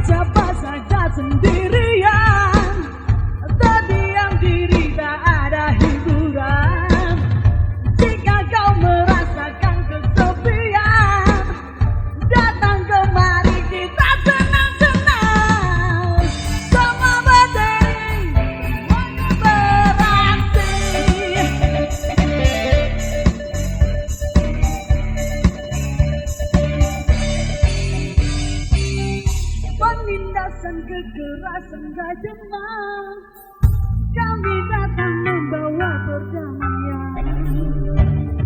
siapa saja sendirian, terdiam diri tak ada hiburan. Jika kau merasakan kesepian, datang kemari kita senang-senang. Semua berdiri, semuanya beraksi. Penindasan kekerasan gak demam, kami datang membawa perdamaian.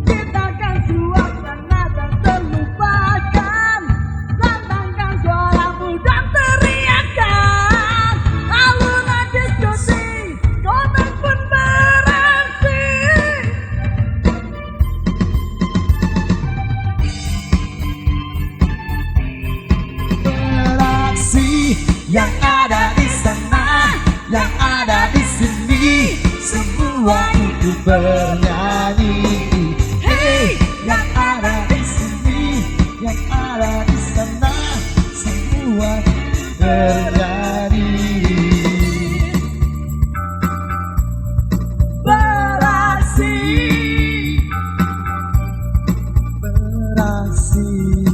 Ciptakan suasana tak terlupakan, lantangkan suaramu dan teriakan. Alunan diskusi, kotak pun beraksi. Beraksi yang ada di sana, yang ada di sini, semua itu bernyanyi. Hey, yang ada di sini, yang ada di sana, semua bernyanyi. Beraksi. Beraksi.